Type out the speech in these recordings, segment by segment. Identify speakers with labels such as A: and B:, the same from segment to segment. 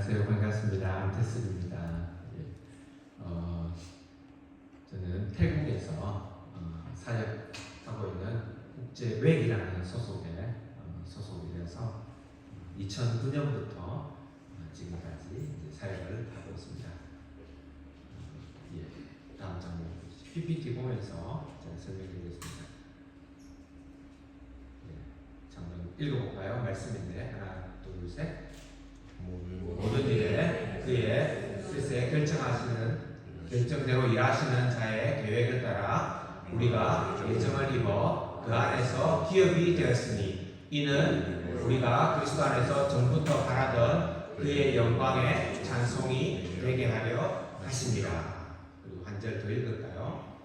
A: 안녕하세요. 반갑습니다. 안태슬입니다. 예. 저는 태국에서 사역하고 있는 국제외기라는 소속이 되어서 2009년부터 지금까지 이제 사역을 하고 있습니다. 다음 장면 PPT 보면서 제가 설명드리겠습니다. 장면 읽어볼까요? 말씀인데 하나, 둘, 셋. 모든 일에 그의 뜻에 결정대로 일하시는 자의 계획을 따라 우리가 예정을 입어 그 안에서 기업이 되었으니 이는 우리가 그리스도 안에서 전부터 바라던 그의 영광의 찬송이 되게 하려 하십니다. 그리고 한 절 더 읽을까요?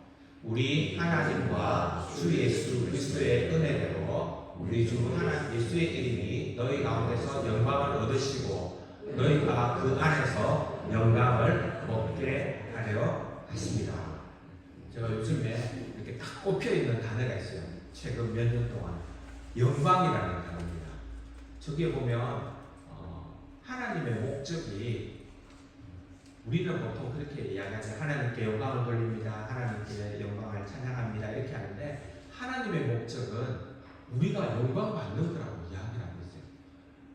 A: 우리 하나님과 주 예수 그리스도의 은혜대로 우리 주 하나님 예수의 이름이 너희 가운데서 영광을 얻으시고 너희가 그 안에서 영광을 얻게 하려 하십니다. 제가 요즘에 이렇게 딱 꼽혀있는 단어가 있어요. 최근 몇 년 동안 영광이라는 단어입니다. 저기에 보면 하나님의 목적이 우리는 보통 그렇게 이야기하죠. 하나님께 영광을 돌립니다. 하나님께 영광을 찬양합니다. 이렇게 하는데 하나님의 목적은 우리가 영광 받는 거라고 이야기를 하고 있어요.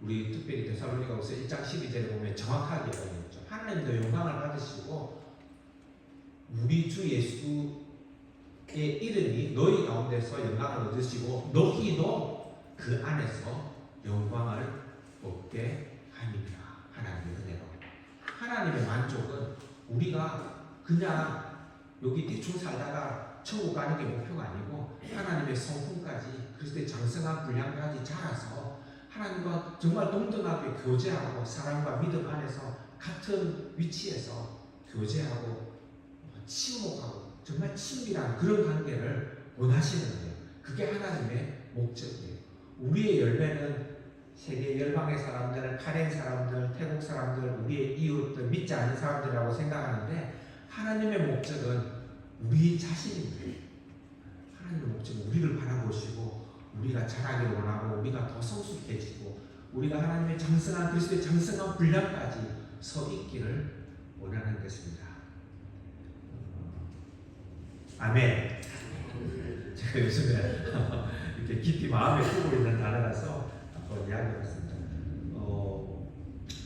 A: 우리 특별히 데살로니가후서 1장 12절에 보면 정확하게 이야기했죠. 하나님도 영광을 받으시고 우리 주 예수의 이름이 너희 가운데서 영광을 얻으시고 너희도 그 안에서 영광을 얻게 합니다. 하나님의 은혜로. 하나님의 만족은 우리가 그냥 여기 대충 살다가 천국 가는 게 목표가 아니고 하나님의 성품까지 그리스도의 장성한 분량까지 자라서 하나님과 정말 동등하게 교제하고 사랑과 믿음 안에서 같은 위치에서 교제하고 침묵하고 정말 친밀한 그런 관계를 원하시는 거예요. 그게 하나님의 목적이에요. 우리의 열매는 세계 열방의 사람들, 카렌 사람들, 태국 사람들, 우리의 이웃들, 믿지 않는 사람들이라고 생각하는데 하나님의 목적은 우리 자신입니다. 하나님의 목적은 우리를 바라보시고 우리가 자라기를 원하고 우리가 더 성숙해지고 우리가 하나님의 장성한 그리스도의 장성한 분량까지 서 있기를 원하는 것입니다. 아멘. 제가 요즘에 이렇게 깊이 마음에 두고 있는 단어라서 한번 이야기해봤습니다.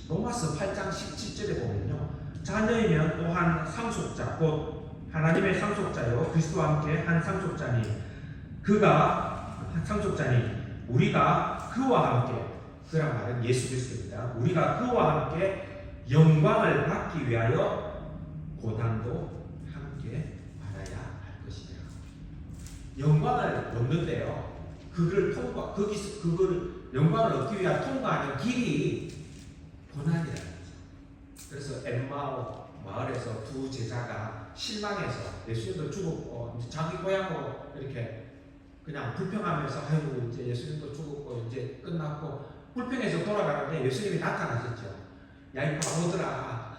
A: 로마서 8장 17절에 보면요, 자녀이면 또한 상속자 곧 하나님의 상속자요 그리스도와 함께 한 상속자니 그가 상속자니 우리가 그와 함께, 그란 말은 예수 그리스도입니다. 우리가 그와 함께 영광을 받기 위하여 고난도 함께 받아야 할 것이다. 영광을 얻는데요, 그걸 영광을 얻기 위한 통과하는 길이 고난이라는 거죠. 그래서 엠마오 마을에서 두 제자가 실망해서 예수님도 죽었고 자기 고향으로 이렇게 그냥 불평하면서 아이고 이제 예수님도 죽었고 이제 끝났고 불평해서 돌아가는데 예수님이 나타나셨죠. 야 이 바보들아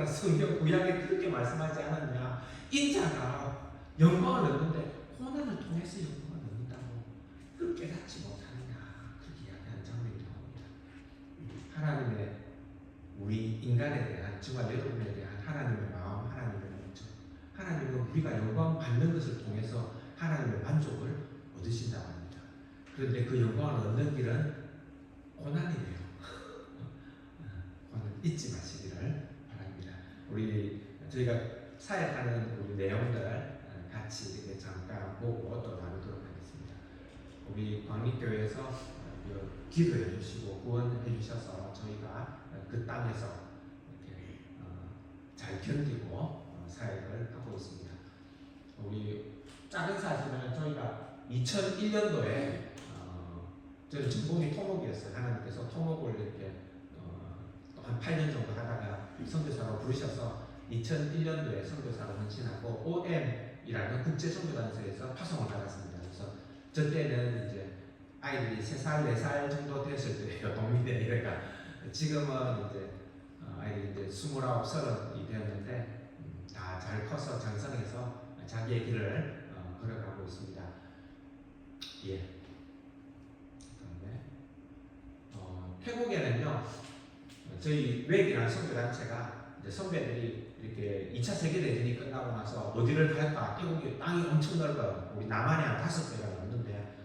A: 성경 구약에 그렇게 말씀하지 않았냐. 인자가 영광을 얻는데 고난을 통해서 영광을 얻는다고 그걸 깨닫지 못하느냐. 그렇게 이야기하는 장면이 나옵니다. 하나님의 우리 인간에 대한 정말 여러분에 대한 하나님의 마음, 하나님의 목적, 하나님은 우리가 영광 받는 것을 통해서 하나님의 만족을 얻으신다고 합니다. 그런데 그 영광을 얻는 길은 고난이에요. 고난 잊지 마시기를 바랍니다. 저희가 사역하는 우리 내용들 같이 이렇게 잠깐 보고 또 나누도록 하겠습니다. 우리 광립교회에서 기도해 주시고 구원해 주셔서 저희가 그 땅에서 이렇게 잘 견디고 사역을 하고 있습니다. 우리 작은 사실은 저희가 2001년도에 저는 전공이 토목이었어요. 하나님께서 토목을 이렇게 한 8년 정도 하다가 선교사로 부르셔서 2001년도에 선교사로 헌신하고 OM이라는 국제선교단체에서 파송을 받았습니다. 그래서 저 때는 이제 아이들이 3살, 4살 정도 됐을 때예요. 동민들이니까. 지금은 이제 아이들이 이제 29, 30이 되었는데 다 잘 커서 장성해서 자기의 길을 걸어가고 있습니다. 그다음에 태국에는요 저희 웨이이라는 선교단체가 이제 선배들이 이렇게 2차 세계대전이 끝나고 나서 어디를 갈까? 태국이 땅이 엄청 넓어요. 우리 남한이 한 5배가 넘는데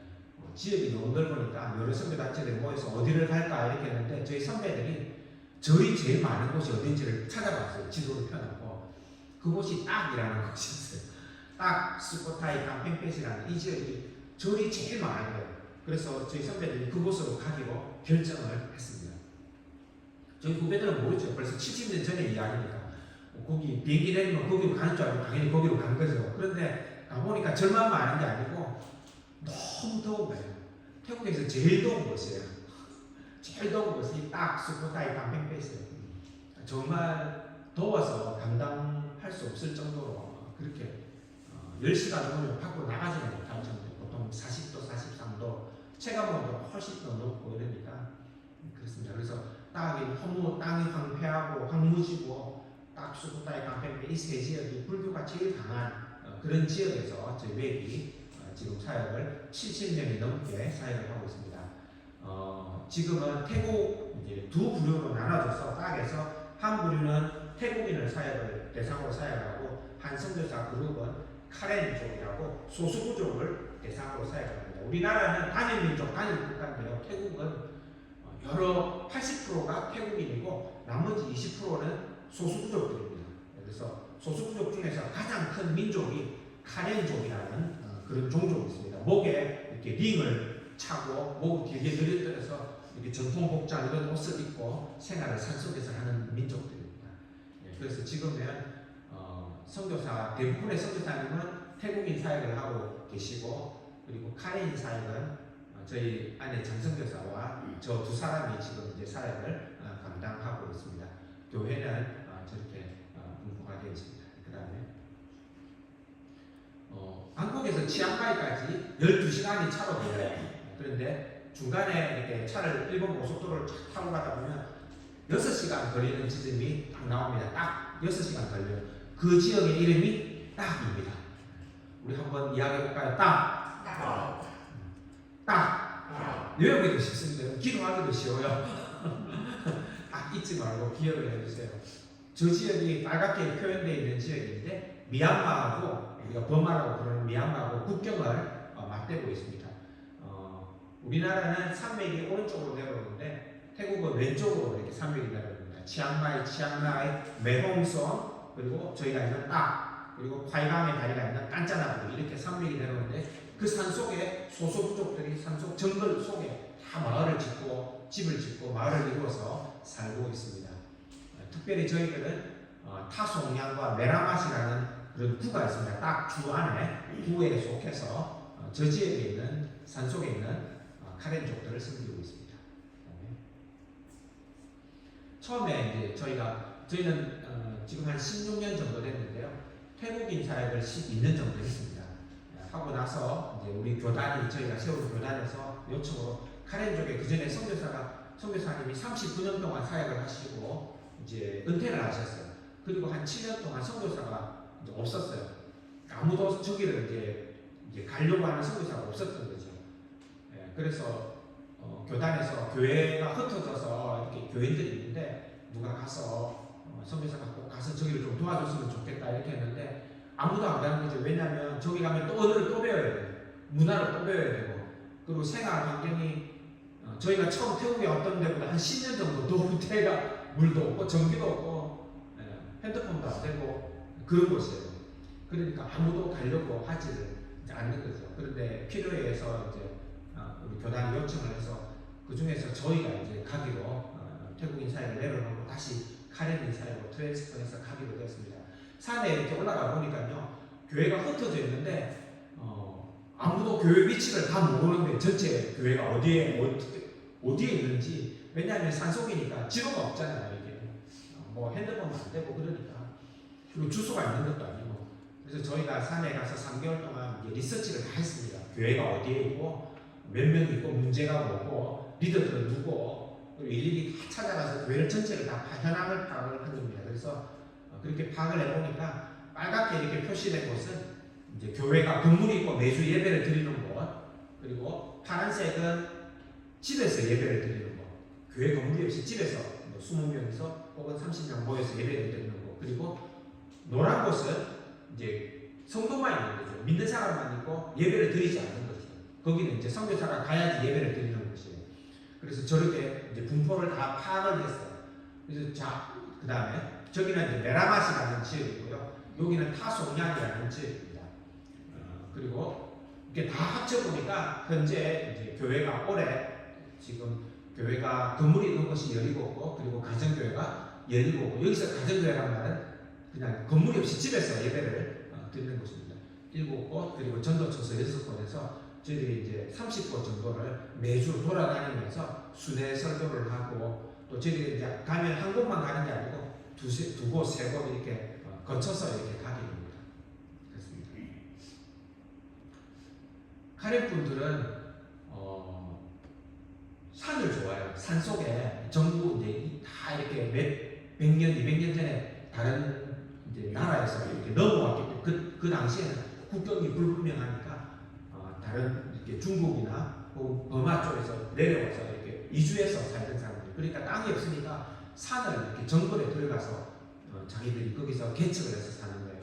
A: 지역이 너무 넓으니까 여러 선교단체들이 모여서 어디를 갈까 이렇게 했는데 저희 선배들이 절이 제일 많은 곳이 어딘지를 찾아봤어요. 지도를 펴놓고 그곳이 딱이라는 곳이었어요. 딱 스코타이 깜팽펫이라는 이 지역이 절이 제일 많은 거예요. 그래서 저희 선배들이 그곳으로 가기로 결정을 했습니다. 저희 후배들은 모르죠. 벌써 70년 전의 이야기니까 거기 비행기 내리면 거기로 가는 줄 알고 당연히 거기로 간 거죠. 그런데 가보니까 절만 많은 게 아니고 너무 더운 거예요. 태국에서 제일 더운 곳이에요. 제일 더운 곳이 딱 스코타이 깜팽펫이에요. 정말 더워서 감당할 수 없을 정도로 그렇게 10시간 정도 밖으로 나가지는 못할 정도. 보통 40도, 43도, 체감온도 훨씬 더 높고 이러니까 그렇습니다. 그래서 땅이 황폐하고 황무지고 딱 스코타이 깜팽펫 이 세 지역이 불교가 제일 강한 그런 지역에서 저희 웹이 지금 사역을 70년이 넘게 사역을 하고 있습니다. 지금은 태국 이제 두 부류로 나눠져서 딱에서 한 부류는 태국인을 대상으로 사역하고 한 선교사 그룹은 카렌 쪽이라고 소수부족을 대상으로 사역합니다. 우리나라는 단일민족, 단일국가인데요. 태국은 여러 80%가 태국인이고 나머지 20%는 소수부족들입니다. 그래서 소수부족 중에서 가장 큰 민족이 카렌족이라는 그런 종족이 있습니다. 목에 이렇게 링을 차고 목을 길게 늘어뜨려서 이렇게 전통 복장 이런 옷을 입고 생활을 산속에서 하는 민족들입니다. 그래서 지금은 선교사 대부분의 선교사님은 태국인 사역을 하고 계시고 그리고 카렌인 사역은 저희 아내 장선교사와 저 두 사람이 지금 이제 사역을 감당하고 있습니다. 교회는 저렇게 분포가 되어 있습니다. 그 다음에 방콕에서 치앙마이까지 12시간이 차로 걸려요. 그런데 중간에 이렇게 차를 일본 고속도로를 쫙 타고 가다 보면 6시간 걸리는 지점이 딱 나옵니다. 딱 6시간 걸려요. 그 지역의 이름이 딱입니다. 우리 한번 이야기해볼까요? 딱. 외우기도 쉽습니다. 기도하기도 쉬워요. 딱 잊지 말고 기억을 해주세요. 저 지역이 빨갛게 표현되어 있는 지역인데 미얀마하고 우리가 버마라고 부르는 미얀마하고 국경을 맞대고 있습니다. 우리나라는 산맥이 오른쪽으로 내려오는데 태국은 왼쪽으로 이렇게 산맥이 내려옵니다. 치앙마이, 매홍성 그리고 저희가 있는 딱 그리고 콰이강의 다리가 있는 깐짜나부 이렇게 산맥이 내려오는데 그 산 속에 소수부족들이 산속 정글 속에 다 마을을 짓고 집을 짓고 마을을 이루어서 살고 있습니다. 특별히 저희들은 타송양과 메라맛이라는 그런 구가 있습니다. 딱 주 안에 구에 속해서 저 지역에 있는 산 속에 있는 카렌족들을 섬기고 있습니다. 처음에 이제 저희는 지금 한 16년 정도 됐는데요. 태국인 사역을 12년 정도 했습니다. 하고 나서 이제 우리 교단이 저희가 세운 교단에서 요청으로 카렌족에 그 전에 선교사님이 39년 동안 사역을 하시고 이제 은퇴를 하셨어요. 그리고 한 7년 동안 선교사가 이제 없었어요. 아무도 저기를 이제 가려고 하는 선교사가 없었던 거죠. 그래서 교단에서 교회가 흩어져서 이렇게 교인들이 있는데 누가 가서 선교사가 꼭 가서 저기를 좀 도와줬으면 좋겠다 이렇게 했는데 아무도 안 가는 거죠. 왜냐하면 저기 가면 또 언어를 또 배워야 돼요. 문화를 또 배워야 되고 그리고 생활 환경이 저희가 처음 태국에 왔던 데보다 한 10년 정도 더 후퇴가 물도 없고 전기도 없고 핸드폰도 안 되고 그런 곳이에요. 그러니까 아무도 가려고 하지를 않는 거죠. 그런데 필요에 의해서 이제 우리 교단이 요청을 해서 그 중에서 저희가 이제 가기로 태국인 사역을 내려놓고 다시 카렌인 사역으로 트랜스퍼해서 가기로 되었습니다. 산에 이렇게 올라가 보니까요 교회가 흩어져 있는데 아무도 교회 위치를 다 모르는데 전체 교회가 어디에 있는지 왜냐하면 산속이니까 지도가 없잖아요. 이게 뭐 핸드폰도 안 되고 그러니까 그리고 주소가 있는 것도 아니고 그래서 저희가 산에 가서 3개월 동안 이제 리서치를 다 했습니다. 교회가 어디에 있고 몇 명 있고 문제가 뭐고 리더들은 누구 그리고 일일이 다 찾아가서 교회를 전체를 다 파악을 한 겁니다. 그래서 그렇게 파악을 해보니까 빨갛게 이렇게 표시된 곳은 이제 교회가 건물이 있고 매주 예배를 드리는 곳 그리고 파란색은 집에서 예배를 드리는 곳 교회 건물이 없이 집에서 20명에서 혹은 30명 모여서 예배를 드리는 거. 그리고 노란 곳은 이제 성도만 있는 거죠. 믿는 사람만 있고 예배를 드리지 않는 거죠. 거기는 이제 선교사가 가야지 예배를 드리는 것이에요. 그래서 저렇게 이제 분포를 다 파악을 했어요. 그래서 그 다음에 저기는 이제 메라맛이라는 지역이고요. 여기는 타송양이라는 지역입니다. 그리고 이게 다 합쳐보니까 현재 이제 교회가 올해 지금 교회가 건물이 있는 것이 17곳, 그리고 가정교회가 17곳. 여기서 가정교회란 말은 그냥 건물이 없이 집에서 예배를 드리는 곳입니다. 7곳, 그리고 전도처서 6곳에서 저희들이 이제 30곳 정도를 매주 돌아다니면서 순회 설교를 하고, 또 저희들이 이제 가면 한 곳만 가는 게 아니고 두 곳, 세 곳 이렇게 거쳐서 이렇게 가게 됩니다. 그렇습니다. 카레 분들은 산을 좋아해요. 산 속에 전부 이제 다 이렇게 몇 년, 200년 전에 다른 이제 나라에서 이렇게 넘어왔기 때문에 그 당시에는 국경이 불분명하니까 다른 이렇게 중국이나 혹은 버마 쪽에서 내려와서 이렇게 이주해서 살던 사람들. 그러니까 땅이 없으니까 산을 이렇게 정글에 들어가서 자기들이 거기서 개척을 해서 사는 거예요.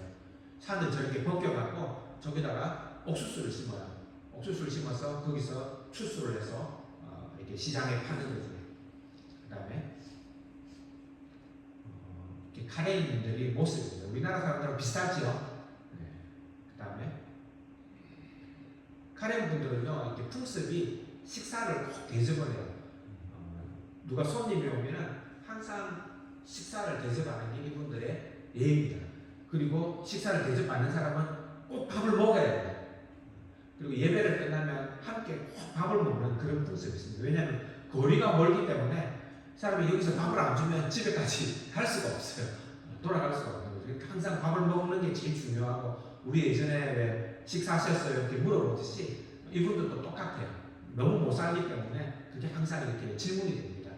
A: 산을 저렇게 벗겨갖고 저기다가 옥수수를 심어요. 옥수수를 심어서 거기서 추수를 해서 이렇게 시장에 파는 거죠. 그 다음에 카레인들이 모습입니다. 우리나라 사람들하고 비슷하지요. 네. 그 다음에 카레인 분들은요, 이렇게 풍습이 식사를 꼭 대접을 해요. 누가 손님이 오면은 항상 식사를 대접하는 게 이분들의 예입니다. 그리고 식사를 대접받는 사람은 꼭 밥을 먹어야 돼요. 그리고 예배를 끝나면 함께 꼭 밥을 먹는 그런 풍습이 있습니다. 왜냐하면 거리가 멀기 때문에 사람이 여기서 밥을 안 주면 집에까지 갈 수가 없어요. 돌아갈 수가 없는 거죠. 그러니까 항상 밥을 먹는 게 제일 중요하고, 우리 예전에 왜 식사하셨어요? 이렇게 물어보듯이 이분들도 똑같아요. 너무 못 살기 때문에 그게 항상 이렇게 질문이 됩니다.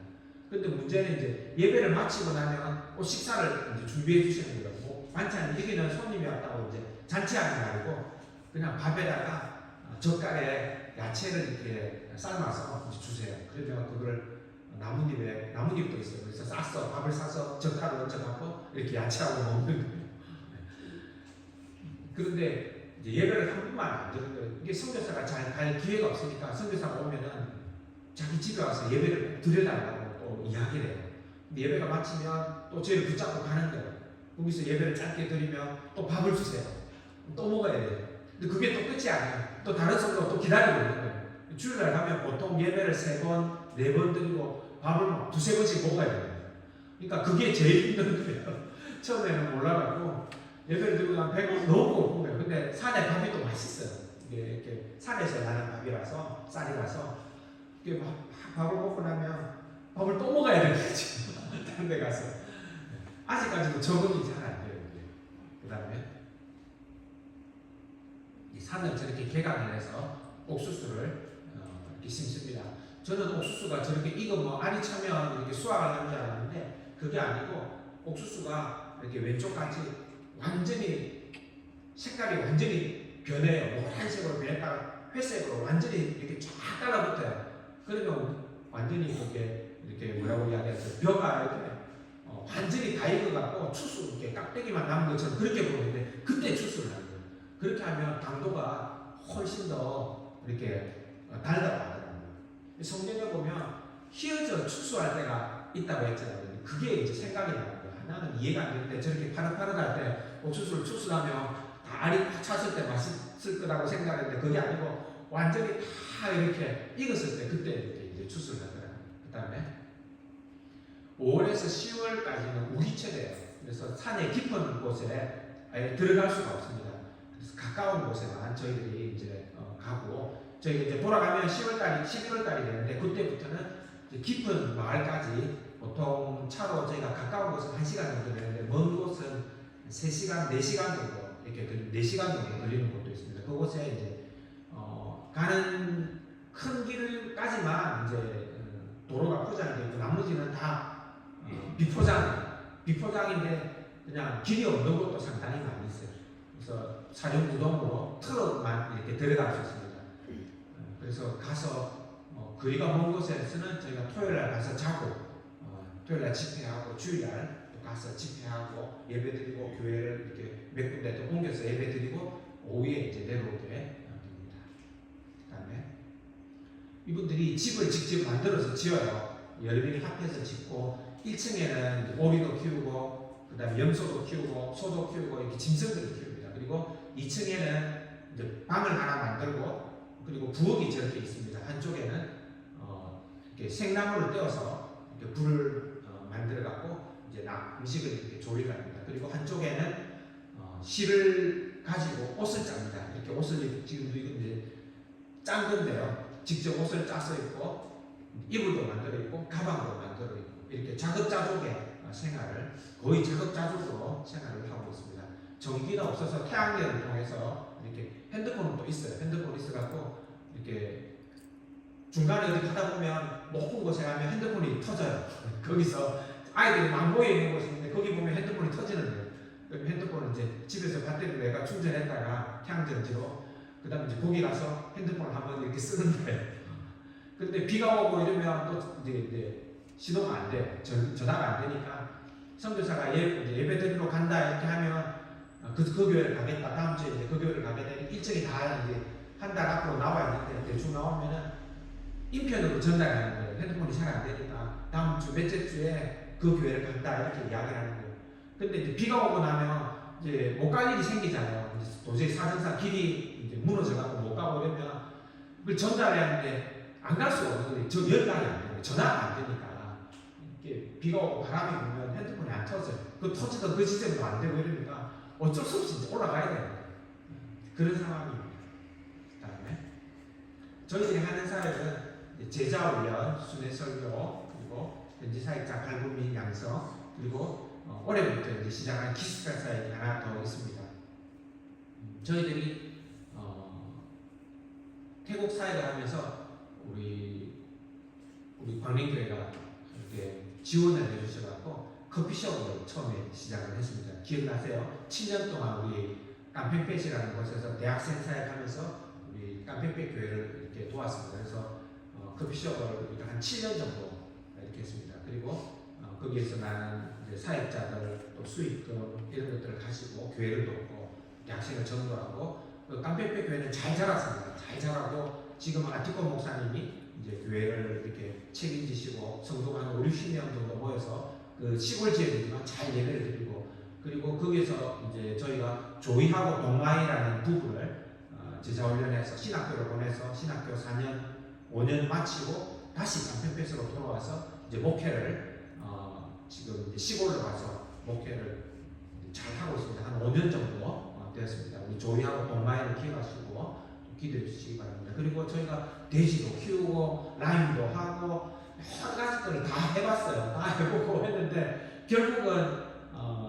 A: 근데 문제는 이제 예배를 마치고 나면 식사를 이제 준비해 주시는 거예요. 뭐 반찬, 여기는 손님이 왔다고 이제 잔치하는 게 아니고 그냥 밥에다가 젓갈에 야채를 이렇게 삶아서 주세요. 그러면 그걸 나뭇잎도 있어요. 그래서 싸서, 밥을 싸서 젓갈을 얹어갖고 이렇게 야채하고 먹는 거예요. 그런데 이제 예배를 한 번만 안 드는 거예요. 이게 선교사가 잘 갈 기회가 없으니까 선교사가 오면은 자기 집에 와서 예배를 드려달라고 또 이야기를 해요. 근데 예배가 마치면 또 저희를 붙잡고 가는 거예요. 거기서 예배를 짧게 드리면 또 밥을 주세요. 또 먹어야 돼요. 근데 그게 또 끝이 아니에요. 또 다른 성도가 또 기다리고 있는 거예요. 주일날 가면 보통 예배를 3번, 4번 드리고 밥을 2-3번씩 먹어야 돼요. 그러니까 그게 제일 힘든 거예요. 처음에는 몰라가지고 예배를 드리고 나면 배가 너무 고픈 거예요. 근데 산에 밥이 또 맛있어요. 이게 이렇게 산에서 나는 밥이라서, 쌀이라서 이게 밥을 먹고 나면 밥을 또 먹어야 되는 거죠. 다른 데 가서. 아직까지도 적응이 잘 안 돼요. 그 다음에 이 산을 저렇게 개간을 해서 옥수수를 이렇게 심습니다. 저는 옥수수가 저렇게 익어 뭐 알이 차면 이렇게 수확을 하는 줄 알았는데 그게 아니고, 옥수수가 이렇게 왼쪽까지 완전히 색깔이 완전히 변해요. 노란색으로 변했다가 회색으로 완전히 이렇게 쫙 달라붙어요. 그러면 완전히 이렇게 뭐라고 이야기하죠? 벼가 이렇게 완전히 다 익어갖고 추수 이렇게 깍대기만 남은 것처럼 그렇게 보이는데, 그때 추수를 하는 거예요. 그렇게 하면 당도가 훨씬 더 이렇게 달다고 하더라고요. 성경에 보면 휘어져 추수할 때가 있다고 했잖아요. 그게 이제 생각이 나는 거예요. 나는 이해가 안 되는데 저렇게 파릇파릇할 때 옥수수를 추수하면 다 알이 팍 찼을 때 맛있을 거라고 생각했는데 그게 아니고 완전히 다 이렇게 익었을 때 그때 이렇게 이제 추수를 하더라고요. 그 다음에 5월에서 10월까지는 우기철이에요. 그래서 산의 깊은 곳에 아예 들어갈 수가 없습니다. 그래서 가까운 곳에만 저희들이 이제 가고, 저희가 이제 돌아가면 10월달이, 11월달이 되는데 그때부터는 이제 깊은 마을까지 보통 차로 저희가 가까운 곳은 1시간 정도 되는데 먼 곳은 3시간, 4시간 정도 이렇게 4시간 정도 걸리는 곳도 있습니다. 그곳에 이제 가는 큰 길까지만 이제 도로가 포장이 되고 나머지는 다 비포장인데 그냥 길이 없는 곳도 상당히 많이 있어요. 그래서 사륜구동으로 트럭만 이렇게 들어갈 수 있습니다. 그래서 가서 거리가 먼 곳에서는 저희가 토요일 날 가서 자고 토요일날 집회하고 주일날 또 가서 집회하고 예배드리고 교회를 이렇게 몇 군데 또 옮겨서 예배드리고 오후에 이제 내려오게 됩니다. 그다음에 이분들이 집을 직접 만들어서 지어요. 여러 명이 합해서 짓고 1층에는 오리도 키우고 그다음에 염소도 키우고 소도 키우고 이렇게 짐승들을 키웁니다. 그리고 2층에는 이제 방을 하나 만들고 그리고 부엌이 저렇게 있습니다. 한쪽에는 이렇게 생나무를 떼어서 이렇게 불을 만들어 갖고 이제 음식을 이렇게 조리를 합니다. 그리고 한쪽에는 실을 가지고 옷을 짭니다. 이렇게 옷을 지금도 이제 짠 건데요. 직접 옷을 짜서 입고 이불도 만들어 있고 가방도 만들어 있고 이렇게 자급자족의 생활을 거의 자급자족으로 생활을 하고 있습니다. 전기가 없어서 태양열을 통해서 이렇게 핸드폰은 또 있어요. 핸드폰 있어갖고 이렇게 중간에 어디 가다 보면 높은 곳에 가면 핸드폰이 터져요. 거기서 아이들이 망보에 있는 곳이 있는데 거기 보면 핸드폰이 터지는 거예요. 그럼 핸드폰은 이제 집에서 배터리를 내가 충전했다가 태양전지로 그 다음에 이제 거기 가서 핸드폰을 한번 이렇게 쓰는 거예요. 근데 비가 오고 이러면 또 이제 신호가 안 돼. 전화가 안 되니까 선교사가 예배 드리러 간다 이렇게 하면 그 교회를 가겠다. 다음 주에 이제 그 교회를 가게 되면 일정이 다 이제 한 달 앞으로 나와야 되는데 대충 나오면은 인편으로 전달하는 거예요. 핸드폰이 잘 안 되니까 다음 주 몇째 주에 그 교회를 간다 이렇게 이야기를 하는 거예요. 근데 이제 비가 오고 나면 이제 못 갈 일이 생기잖아요. 이제 도저히 사정상 길이 이제 무너져갖고 못 가고 이러면 그걸 전달해야 하는데 안 갈 수가 없어요. 저 연락이 안 돼요. 전화가 안 되니까 이게 비가 오고 바람이 불면 핸드폰이 안 터져요. 그 터지던 그 시점도 안 되고 이러니까 어쩔 수 없이 이제 올라가야 돼요. 그런 상황입니다. 그다음에 저희들이 하는 사역은 제자훈련, 순회설교, 그리고 현지 사역자 발굴 양성, 그리고 올해부터 이제 시작한 기숙사 사역이 하나 더 있습니다. 저희들이 태국 사역을 하면서 우리 광림교회가 이렇게 지원을 해주셔서 커피숍을 처음에 시작을 했습니다. 기억나세요? 7년 동안 우리 깜팽pet이라는 곳에서 대학생 사역하면서 우리 깜팽pet 교회를 이렇게 도왔습니다. 그래서 커피숍을 우리가 한 7년 정도 이렇게 했습니다. 그리고 거기에서 나는 이제 사역자들 또 수익금 이런 것들을 가지고 교회를 돕고 대학생을 전도하고 그 깜팽pet 교회는 잘 자랐습니다. 잘 자라고 지금 아티코 목사님이 이제 교회를 이렇게 책임지시고 성도가 한 5, 60명 정도 모여서 그 시골 지역이지만 잘 예배를 드리고 그리고 거기에서 이제 저희가 조이하고 동마이라는 부부를 제자훈련해서 신학교를 보내서 신학교 4년, 5년 마치고 다시 깜팽pet으로 돌아와서 이제 목회를 지금 이제 시골로 가서 목회를 잘 하고 있습니다. 한 5년 정도 되었습니다. 우리 조이하고 동마이를 기억하시고 기도해 주시기 바랍니다. 그리고 저희가 돼지도 키우고 라임도 하고 여러 가지들을 다 해봤어요. 다 해보고 했는데 결국은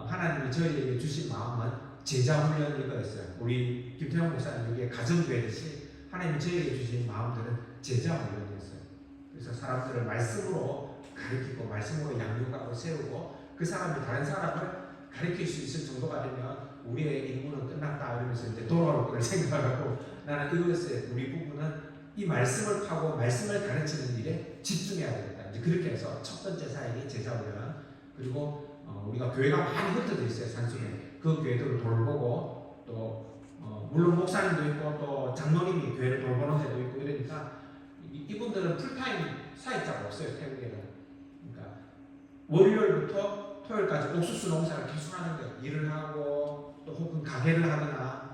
A: 하나님이 저희에게 주신 마음은 제자훈련 이거였어요. 우리 김태형 목사님 여기에 가정교회듯이 하나님이 저희에게 주신 마음들은 제자훈련이었어요. 그래서 사람들을 말씀으로 가르치고 말씀으로 양육하고 세우고 그 사람이 다른 사람을 가르칠 수 있을 정도가 되면 우리의 임무는 끝났다 이러면서 이제 돌아올 걸 생각하고 나는 이것에 우리 부부는 이 말씀을 파고 말씀을 가르치는 일에 집중해야 되겠다. 이제 그렇게 해서 첫 번째 사역이 제자훈련 그리고 우리가 교회가 많이 흩어져 있어요. 산속에 그 교회들을 돌보고 또 물론 목사님도 있고 또 장로님이 교회를 돌보는 데도 있고 이러니까 이분들은 풀타임 사역자가 없어요. 태국에는. 그러니까 월요일부터 토요일까지 옥수수 농사를 계속 하는 거예요. 일을 하고 또 혹은 가게를 하거나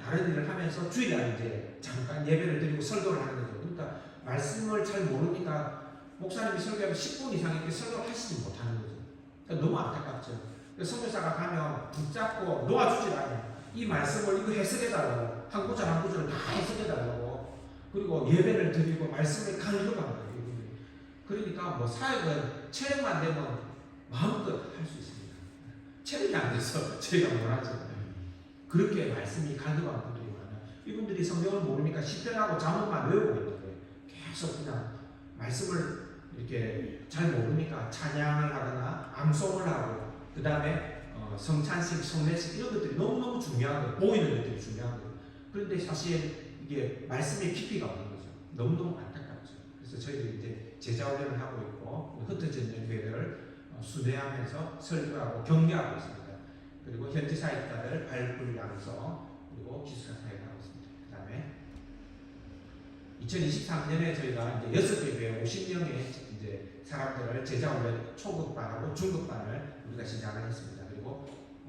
A: 다른 일을 하면서 주일날 이제 잠깐 예배를 드리고 설교를 하는 거죠. 그러니까 말씀을 잘 모르니까 목사님이 설교하면 10분 이상 이렇게 설교를 하시지 못하는 거죠. 그러니까 너무 안타깝죠. 선교사가 가면 붙잡고 놓아주지 않아요. 이 말씀을 이거 해석해달라고 한 구절 한 구절을 다 해석해달라고 그리고 예배를 드리고 말씀을 강조하는 거예요. 그러니까 뭐 사역은 체력만 되면 마음껏 할 수 있습니다. 체력이 안 돼서 저희가 뭘 하죠. 그렇게 말씀이 갈급한 분들이 많아요. 이분들이 성경을 모르니까 시편하고 잠언만 외우고 있는 거예요. 계속 그냥 말씀을 이렇게 잘 모르니까 찬양을 하거나 암송을 하고 그 다음에 성찬식, 성례식 이런 것들이 너무너무 중요한 거예요. 보이는 것들이 중요한 거예요. 그런데 사실 이게 말씀의 깊이가 없는 거죠. 너무너무 안타깝죠. 그래서 저희들이 이제 제자 훈련을 하고 있고 흩어져 있는 교회들을 순회하면서 설교하고 격려하고 있습니다. 그리고 현지 사역자들 발굴 양성 그리고 기숙사 사역을 하고 있습니다. 그 다음에 2023년에 저희가 이제 6개 교회 50명의 이제 사람들을 제자 훈련 초급반하고 중급반을 우리가 시작을 했습니다. 그리고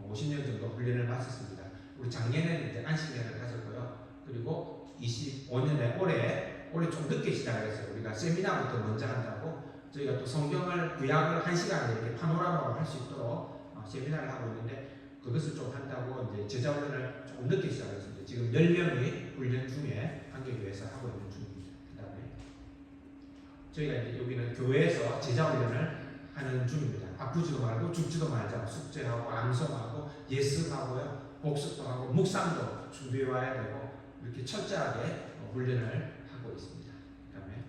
A: 50년 정도 훈련을 마쳤습니다. 우리 작년에는 이제 안식년을 가졌고요. 그리고 25년에 올해 좀 늦게 시작을 했어요. 우리가 세미나부터 먼저 한다고 저희가 또 성경을 구약을 1시간에 이렇게 파노라마로 할 수 있도록 세미나를 하고 있는데 그것을 좀 한다고 이제 제자 훈련을 조금 늦게 시작했습니다. 지금 10명이 훈련 중에 한교교회에서 하고 있는 중입니다. 그 다음에 저희가 이제 여기는 교회에서 제자 훈련을 하는 중입니다. 아프지도 말고 죽지도 말자 숙제하고 암송하고 예습하고요. 복습도 하고 묵상도 준비해 와야 되고 이렇게 철저하게 훈련을 하고 있습니다. 그 다음에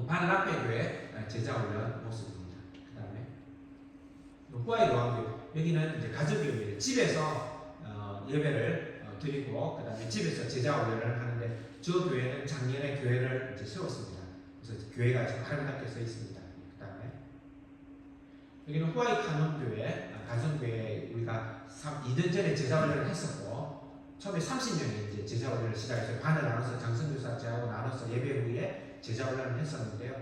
A: 반락배 교회 제자 훈련 모습입니다. 그 다음에 후아이 로항교회 여기는 이제 가족교회입니다. 집에서 예배를 드리고 그 다음에 집에서 제자 훈련을 하는데 저 교회는 작년에 교회를 이제 세웠습니다. 그래서 교회가 지금 아름답게 서 있습니다. 그 다음에 여기는 후아이 카논교회 가정교회 우리가 2년 전에 제자 훈련을 했었고 처음에 30명이 이제 제자 훈련을 시작해서 반을 나눠서 장성교사 제하고 나눠서 예배 후에 제자 훈련을 했었는데요.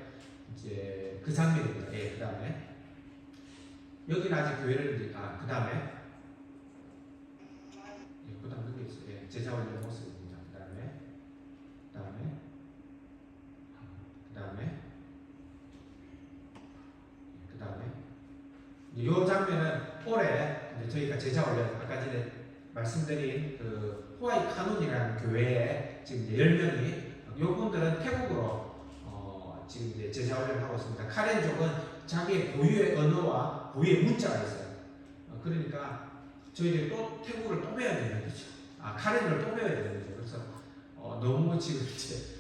A: 이제 그 장면입니다. 예, 그 다음에 여기는 아직 교회를 그 다음에 그 다음 그게 있어요. 예, 제자 훈련 모습입니다. 그 다음에 이 장면은 올해 저희가 제자 훈련 아까 전에 말씀드린 그 후아이 카눈이라는 교회에 지금 이제 10명이 요분들은 태국으로 지금 이제 제자 훈련을 하고 있습니다. 카렌족은 자기의 고유의 언어와 고유의 문자가 있어요. 그러니까 저희들이 또 태국어를 또 배워야 되는 거죠. 카렌을 또 배워야 되는 거죠. 그래서 너무 지금 이제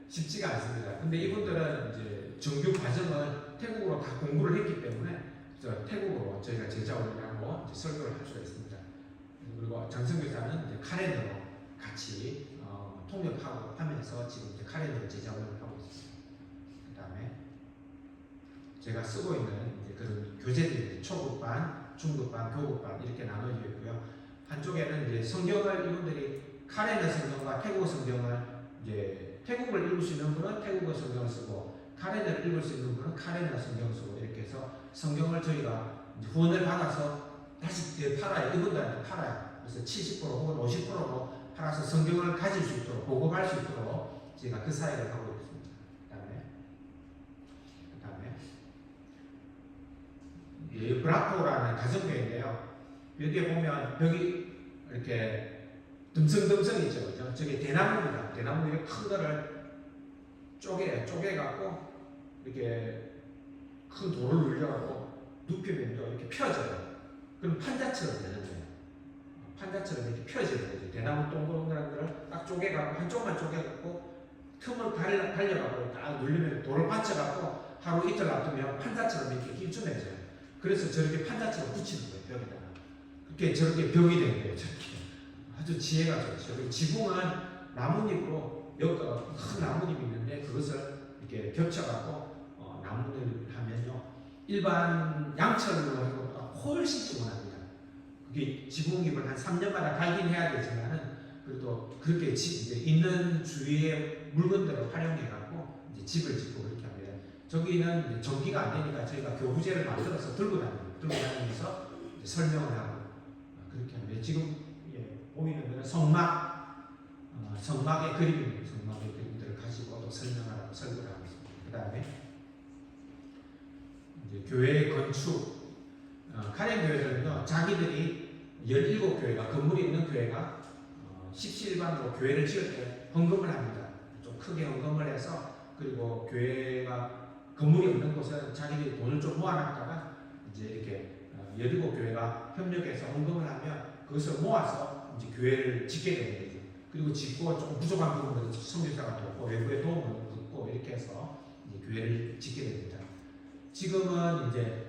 A: 쉽지가 않습니다. 근데 이분들은 이제 정규 과정을 태국어로 다 공부를 했기 때문에 태국어로 저희가 제자 훈련하고 설교를 할 수가 있습니다. 그리고 장성교사는 이제 카렌으로 같이 통역하고 하면서 지금 이제 카렌으로 제자 훈련을 하고 있습니다. 그 다음에 제가 쓰고 있는 이제 그런 교재들이 초급반, 중급반, 교급반 이렇게 나눠져 있고요. 한쪽에는 이제 성경을 이분들이 카렌의 성경과 태국어 성경을 이제 태국을 읽을 수 있는 분은 태국어 성경을 쓰고 카렌을 읽을 수 있는 분은 카렌의 성경을 쓰고 이렇게 해서 성경을 저희가 후원을 받아서 다시 팔아요. 이분들한테 팔아요. 그래서 70% 혹은 50%로 팔아서 성경을 가질 수 있도록 보급할 수 있도록 제가 그 사역을 하고 있습니다. 그 다음에 브라포라는 가정교회인데요. 여기에 보면 벽이 이렇게 듬성듬성이죠. 그죠? 저게 대나무입니다. 대나무 이렇게 큰 거를 쪼개갖고 이렇게 큰 돌을 눌려갖고 눕히면요 이렇게 펴져요. 그럼 판자처럼 되는 거예요. 판자처럼 이렇게 펴지는 거죠. 대나무 동그란 거를 딱 쪼개갖고 한쪽만 쪼개갖고 틈을 달려갖고 딱 눌리면 돌을 받쳐갖고 하루 이틀 놔두면 판자처럼 이렇게 길쭉해져요. 그래서 저렇게 판자처럼 붙이는 거예요. 벽에다가. 그렇게 저렇게 벽이 된 거예요. 저렇게. 아주 지혜가 좋죠. 그리고 지붕은 나뭇잎으로 여기가 큰 나뭇잎이 있는데 그것을 이렇게 겹쳐갖고 나무를 하면요 일반 양철로 하는 것보다 훨씬 시원합니다. 그게 지붕잎을 한 3년마다 갈긴 해야 되지만은 그래도 그렇게 이제 있는 주위의 물건들을 활용해갖고 이제 집을 짓고 그렇게 합니다. 저기는 이제 전기가 안 되니까 저희가 교부제를 만들어서 들고 다니면서 이제 설명을 하고 그렇게 합니다. 지금 보이는 거는 성막의 그림입니다. 성막의 그림들을 가지고 또 설명을 하고 설교를 하고 있습니다. 그 다음에 이제 교회 건축, 카렌 교회들은요, 자기들이 17교회가, 건물이 있는 교회가 십시일반으로 교회를 지을 때 헌금을 합니다. 좀 크게 헌금을 해서, 그리고 교회가 건물이 없는 곳은 자기들이 돈을 좀 모아놨다가 이제 이렇게 17교회가 협력해서 헌금을 하면 그것을 모아서 이제 교회를 짓게 되는 거죠. 그리고 짓고 좀 부족한 부분은 선교사가 돕고 외부의 도움을 받고 이렇게 해서 이제 교회를 짓게 됩니다. 지금은 이제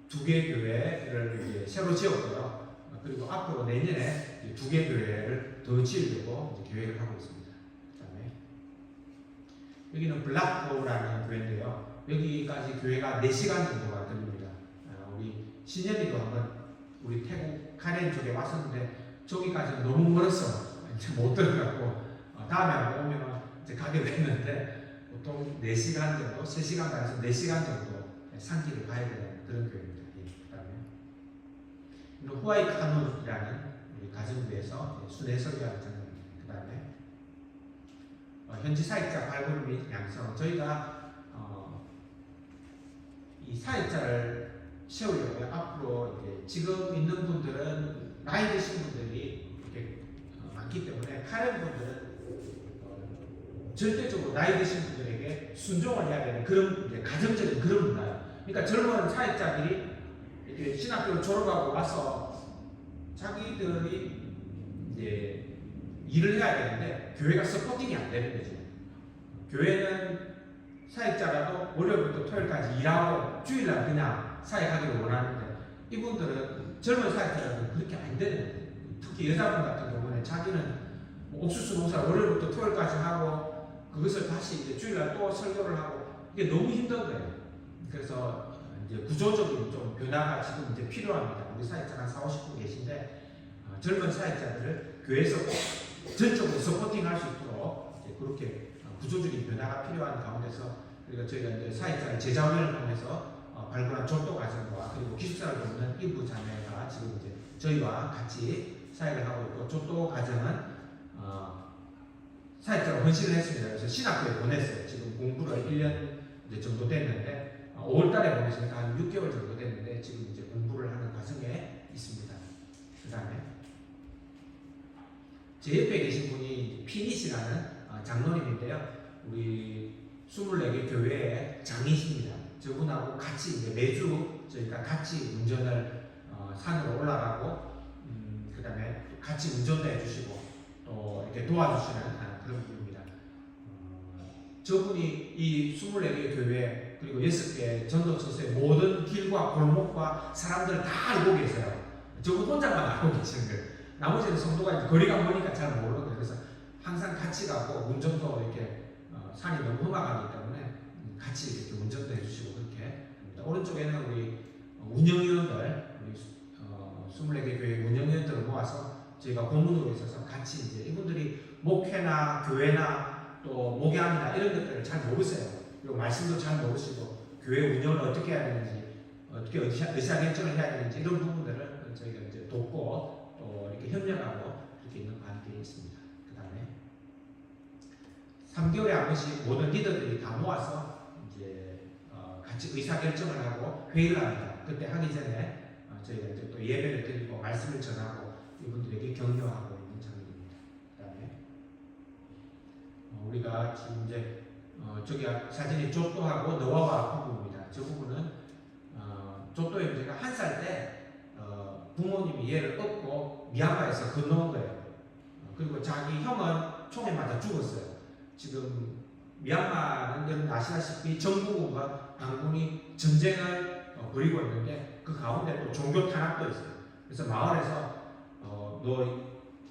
A: 2개 교회를 이제 새로 지었고요. 그리고 앞으로 내년에 2개 교회를 더 지으려고 이제 계획을 하고 있습니다. 그다음에 여기는 블락호라는 교회인데요. 여기까지 교회가 4시간 정도가 걸립니다. 우리 신현이도 한번 우리 태국 카렌 쪽에 왔었는데 저기까지는 너무 멀어서 이제 못 들어갔고 다음에 한번 오면 이제 가기로 했는데 보통 4시간 정도, 3시간 반에서 4시간 정도 산길을 가야 되는 그런 교회입니다. 그 다음에 후아이 카누라는 우리 가정부에서 순회설교하는 장면입니다. 그 다음에 현지 사역자 발굴 및 양성, 저희가 이 사역자를 세우려고 앞으로 이제 지금 있는 분들은 나이 드신 분들이 이렇게 많기 때문에 카렌 분들은 절대적으로 나이 드신 분들에게 순종을 해야 되는 그런 이제 가정적인 그런 문화예요. 그러니까 젊은 사역자들이 이렇게 신학교를 졸업하고 와서 자기들이 이제 일을 해야 되는데 교회가 서포팅이 안 되는 거죠. 교회는 사역자라도 월요일부터 토요일까지 일하고 주일날 그냥 사역하기를 원하는데 이분들은 젊은 사역자라도 그렇게 안 되는 거예요. 특히 여자분 같은 경우는 자기는 옥수수 농사를 월요일부터 토요일까지 하고 그것을 다시 이제 주일날 또 설교를 하고 이게 너무 힘든 거예요. 그래서 이제 구조적인 좀 변화가 지금 이제 필요합니다. 우리 사역자가 한 40, 50분 계신데 젊은 사역자들을 교회에서 전적으로 서포팅할 수 있도록 이제 그렇게 구조적인 변화가 필요한 가운데서 그러니까 저희가 이제 사역자의 제자훈련을 통해서 발굴한 전도 과정과 그리고 기숙사를 돕는 일부 자매가 지금 이제 저희와 같이 사역을 하고 있고 전도 과정은 사역자가 헌신을 했습니다. 그래서 신학교에 보냈어요. 지금 공부를 1년 이제 정도 됐는데 5월달에 보냈으니까 한 6개월 정도 됐는데 지금 이제 공부를 하는 과정에 있습니다. 그 다음에 제 옆에 계신 분이 피닛이라는 장로님인데요. 우리 24개 교회의 장이십니다. 저분하고 같이 이제 매주 저희가 같이 운전을 산으로 올라가고 그 다음에 같이 운전도 해주시고 또 이렇게 도와주시는 그런 분입니다. 저분이 이 24개 교회 그리고 6개 전도처의 모든 길과 골목과 사람들을 다 알고 계세요. 저분 혼자만 알고 계시는 거예요. 나머지는 성도가 거리가 멀으니까 잘 모르는 거예요. 그래서 항상 같이 가고 운전도 이렇게 산이 너무 험악하기 때문에 같이 이렇게 운전도 해주시고 그렇게 합니다. 오른쪽에는 우리 운영위원들, 우리 24개 교회 운영위원들을 모아서 저희가 고문으로 있어서 같이 이제 이분들이 목회나 교회나 또 목양이나 이런 것들을 잘 모르세요. 그리고 말씀도 잘 모르시고 교회 운영을 어떻게 해야 되는지 어떻게 의사결정을 해야 되는지 이런 부분들을 저희가 이제 돕고 또 이렇게 협력하고 이렇게 있는 관계에 있습니다. 그 다음에 3개월에 한 번씩 모든 리더들이 다 모아서 이제 같이 의사결정을 하고 회의를 합니다. 그때 하기 전에 저희가 이제 또 예배를 드리고 말씀을 전하고 이분들에게 격려하고 있는 장면입니다. 그 다음에 우리가 지금 이제 저기 사진이 조또하고 너와와 부부입니다. 저 부부는 조또의 문제가 1살 때 부모님이 얘를 얻고 미얀마에서 건너온 거예요. 그리고 자기 형은 총에 맞아 죽었어요. 지금 미얀마는 여러분 아시다시피 정부군과 반군이 전쟁을 벌이고 있는데 그 가운데 또 종교 탄압도 있어요. 그래서 마을에서 너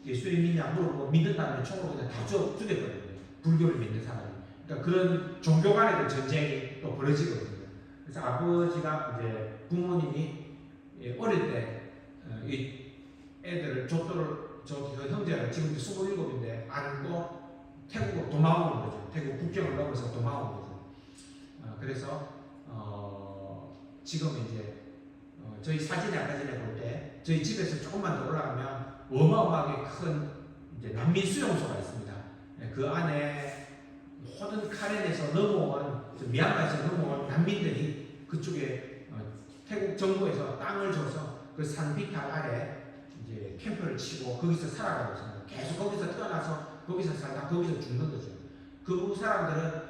A: 예수를 믿냐 물어보고 믿는다면 총으로 그냥 다 죽여버려요. 불교를 믿는 사람이. 그러니까 그런 종교 간의 전쟁이 또 벌어지거든요. 그래서 아버지가 이제 부모님이 어릴 때 이 애들을 조또를 그 형제가 지금 27인데 안고 태국으로 도망오는 거죠. 태국 국경을 넘어서 도망오는 거죠. 그래서 지금 이제 저희 사진에 아까 전에 볼 때 저희 집에서 조금만 더 올라가면 어마어마하게 큰 이제 난민 수용소가 있습니다. 그 안에 모든 카렌에서 넘어온 미얀마에서 넘어온 난민들이 그쪽에 태국 정부에서 땅을 줘서 그 산 비탈 아래 이제 캠프를 치고 거기서 살아가고 있습니다. 계속 거기서 태어나서 거기서 살다 거기서 죽는 거죠. 그 사람들은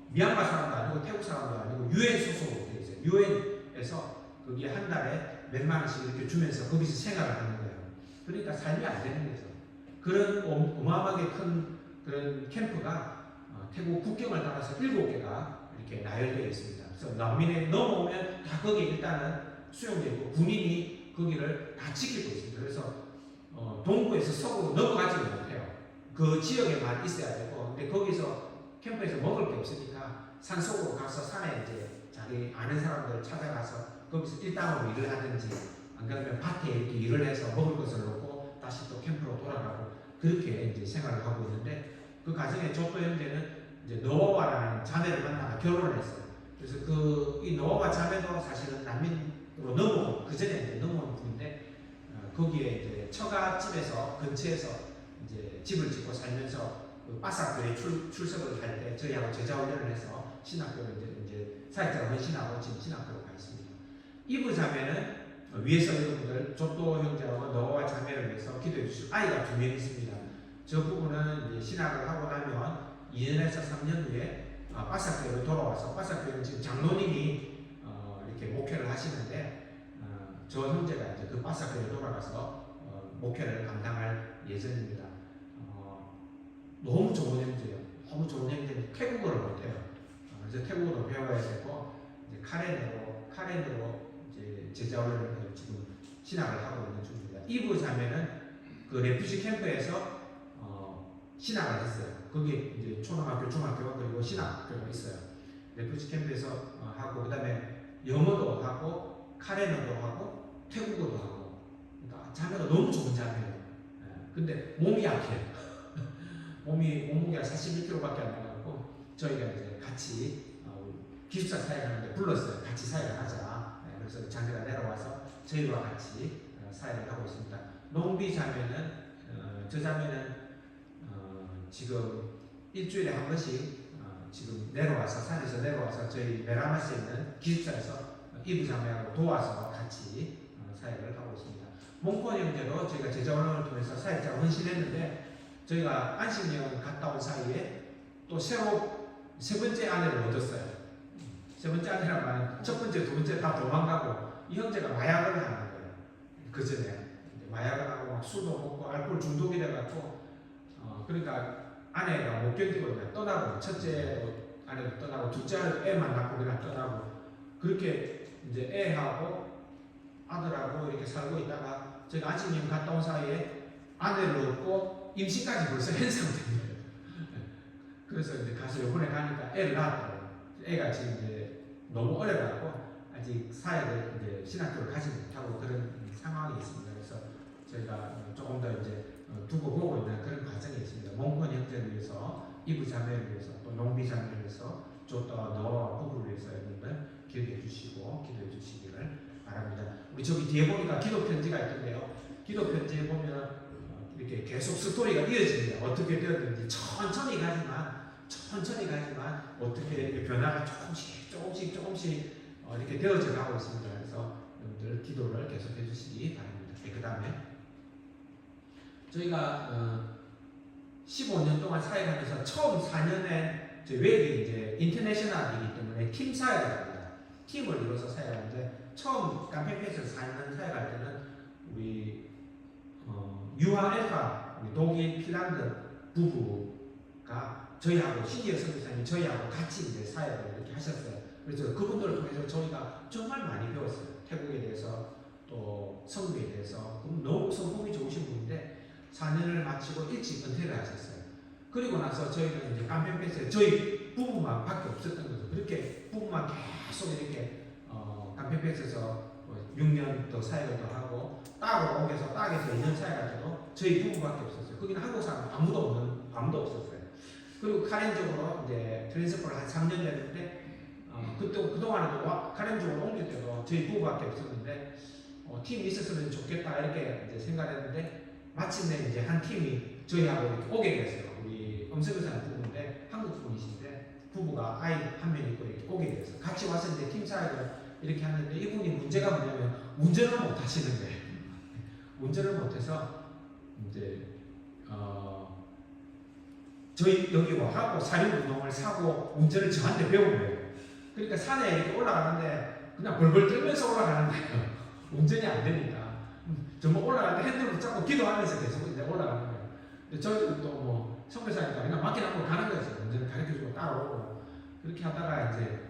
A: 미얀마 사람도 아니고 태국 사람도 아니고 유엔 소속으로 되어 있어요. 유엔에서 거기 한 달에 몇만 원씩 이렇게 주면서 거기서 생활을 하는 거예요. 그러니까 삶이 안 되는 거죠. 그런 어마어마하게 큰 그런 캠프가 태국 국경을 따라서 7개가 이렇게 나열되어 있습니다. 그래서 난민에 넘어오면 다 거기에 일단은 수용되어 있고 군인이 거기를 다 지키고 있습니다. 그래서 동부에서 서부로 넘어가지를 못해요. 그 지역에만 있어야 되고 근데 거기서 캠프에서 먹을 게 없으니까 산속으로 가서 산에 이제 자기 아는 사람들 찾아가서 거기서 일당으로 일을 하든지 안 그러면 밭에 이렇게 일을 해서 먹을 것을 놓고 다시 또 캠프로 돌아가고 그렇게 이제 생활을 하고 있는데 그 과정에 조또 형제는 이제 노아와라는 자매를 만나서 결혼을 했어요. 그래서 이 노아와 자매도 사실은 난민으로 넘어온 그 전에 이제 넘어온 분인데 거기에 이제 처가집에서 근처에서 이제 집을 짓고 살면서 그 바삭교회 출석을 할 때 저희하고 제자훈련을 해서 신학교를 이제 사역자로 헌신하고 지금 신학교로 가 있습니다. 이브 자매는 위에서 여러분들 조또 형제하고 노아와 자매를 위해서 기도해 주시고 아이가 2명 있습니다. 저 부분은 이제 신학을 하고 나면 2년에서 3년 후에 바삭교회로 돌아와서 바삭교회는 지금 장로님이 이렇게 목회를 하시는데 저 형제가 이제 그 바삭교회로 돌아가서 목회를 감당할 예정입니다. 너무 좋은 형제예요. 너무 좋은 형제는 태국어를 못해요. 그래서 태국어도 배워야 되고 이제 카렌으로 이제 제자훈련을 지금 신학을 하고 있는 중입니다. 이브 자매는 그 레퓨지 캠프에서 신학을 했어요. 거기 이제 초등학교, 중학교 그리고 신학교가 있어요. 레퓨지 캠프에서 하고 그다음에 영어도 하고 카렌어도 하고 태국어도 하고 그러니까 자매가 너무 좋은 자매예요. 근데 몸이 약해요. 몸무게가 41kg밖에 안 나가고 저희가 이제 같이 기숙사 사역하는데 불렀어요. 같이 사역을 하자. 그래서 자매가 내려와서 저희와 같이 사역을 하고 있습니다. 농비 자매는 저 자매는 지금 일주일에 한 번씩 지금 내려와서 산에서 내려와서 저희 메라마스에 있는 기숙사에서 이브 자매하고 도와서 같이 사역을 하고 있습니다. 몽권 형제도 저희가 제자훈련을 통해서 사역자로 헌신했는데 저희가 안식년 갔다 온 사이에 또 새로 세 번째 아내를 얻었어요. 세 번째 아내란 말은 첫 번째, 두 번째 다 도망가고 이 형제가 마약을 하는 거예요. 그 전에 마약을 하고 막 술도 먹고 알코올 중독이 돼갖고 그러니까 아내가 못 견디고 그냥 떠나고 첫째 아내도 떠나고 둘째 아내도 애만 낳고 그냥 떠나고 그렇게 이제 애하고 아들하고 이렇게 살고 있다가 저희가 안식년 갔다 온 사이에 아내를 얻고 임신까지 벌써 현상된 거예요. 그래서 이제 가서 요번에 가니까 애를 낳았더라고요. 애가 지금 이제 너무 어려가지고 아직 사역을 이제 신학교를 가지 못하고 그런 상황이 있습니다. 그래서 저희가 조금 더 이제 두고 보고 있는 그런 과정이 있습니다. 몽권 형제를 위해서, 이브 자매를 위해서, 또 농비 자매를 위해서, 또 너와 부부를 위해서 여러분들 기도해 주시고 기도해 주시기를 바랍니다. 우리 저기 뒤에 보니까 기도 편지가 있던데요. 기도 편지에 보면 이렇게 계속 스토리가 이어집니다. 어떻게 되었는지 천천히 가지만 어떻게 이렇게 변화가 조금씩 이렇게 되어져 가고 있습니다. 그래서 여러분들 기도를 계속해 주시기 바랍니다. 그 다음에 저희가 15년 동안 사역하면서 처음 4년에 저희 웹이 이제 인터내셔널이기 때문에 팀 사역을 합니다. 팀을 이뤄서 사역하는데 처음 깜페페에서 4년 사역할 때는 우리 유아 엘파 우리 독일 핀란드 부부가 저희하고 신기어 선교사님이 저희하고 같이 이제 사역을 이렇게 하셨어요. 그래서 그분들을 통해서 저희가 정말 많이 배웠어요. 태국에 대해서 또 성교에 대해서 너무 성품이 좋으신 분인데 4년을 마치고 일찍 은퇴를 하셨어요. 그리고 나서 저희는 이제 깜펜페스에 저희 부부만 밖에 없었던 거죠. 그렇게 부부만 계속 이렇게 깜펜페스에서 6년 더 사역을 더 하고 딱으로 옮겨서 딱에서 2년 사역할 때도 저희 부부밖에 없었어요. 거기는 한국 사람 아무도 없었어요. 그리고 카렌족으로 이제 트랜스퍼를 한 3년 됐는데 그동안에도 카렌족으로 옮길 때도 저희 부부밖에 없었는데 팀이 있었으면 좋겠다 이렇게 이제 생각했는데 마침내 이제 한 팀이 저희하고 이렇게 오게 됐어요. 우리 엄석의사는 부부인데 한국 분이신데 부부가 아이 한 명 있고 이렇게 오게 됐어요. 같이 와서 이제 팀 사역을 이렇게 하는데 이분이 문제가 뭐냐면 운전을 못 하시는 거예요. 운전을 못해서 이제 저희 여기 와하고 사륜운동을 사고 운전을 저한테 배운 거예요. 그러니까 산에 이렇게 올라가는데 그냥 벌벌 떨면서 올라가는 거예요. 운전이 안 되니까. 정말 올라갈 때 핸들을 잡고 기도하면서 계속 이제 올라가는 거예요. 근데 저희도 또 선교사니까 그냥 맡겨놓고 가는 거죠. 운전을 가르쳐주고 따라오고. 그렇게 하다가 이제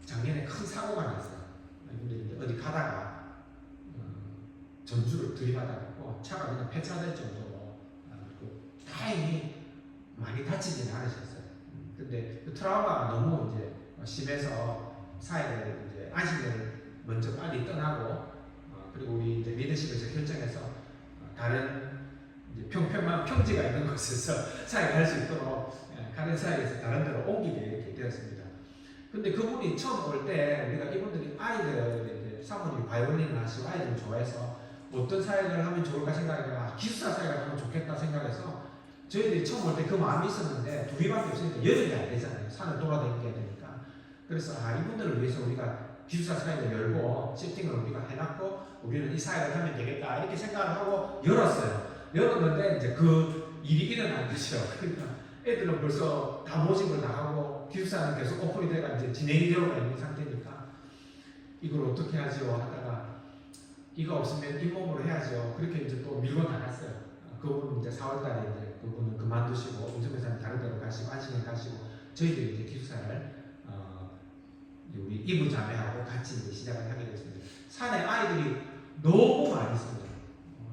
A: 작년에 큰 사고가 났어요. 근데 이제 어디 가다가 전주를 들이받아갖고 차가 그냥 폐차될 정도로 다행히 많이 다치지는 않으셨어요. 근데 그 트라우마가 너무 이제 심해서 사회를 이제 안식을 먼저 빨리 떠나고 그리고 우리 이제 리더십에서 결정해서 다른 이제 평지가 있는 곳에서 사회 갈 수 있도록 가는 사이에서 다른 데로 옮기게 이렇게 되었습니다. 근데 그분이 처음 올 때 우리가 이분들이 아이들 사모님이 바이올린을 하시고 아이들을 좋아해서 어떤 사역을 하면 좋을까 생각해서 기숙사 사역을 하면 좋겠다 생각해서 저희들이 처음 올 때 그 마음이 있었는데 둘이밖에 없으니까 여름이 안 되잖아요. 산을 돌아다니게 되니까. 그래서 이분들을 위해서 우리가 기숙사 사역을 열고 세팅을 우리가 해놨고 우리는 이 사역을 하면 되겠다 이렇게 생각을 하고 열었어요. 열었는데 이제 그 일이 일어난 거죠. 그러니까 애들은 벌써 다 모집을 다 하고 기숙사는 계속 오픈이 돼가 이제 진행이 되어 있는 상태니까 이걸 어떻게 하죠 하다가 이거 없으면 잇몸으로 해야죠. 그렇게 이제 또 밀고 나갔어요. 그분은 이제 4월달에 이제 그분은 그만두시고 운전회사는 다른 데로 가시고 안식년 가시고 저희들이 이제 기숙사를 우리 이부 자매하고 같이 이제 시작을 하게 됐습니다. 산에 아이들이 너무 많이 있습니다.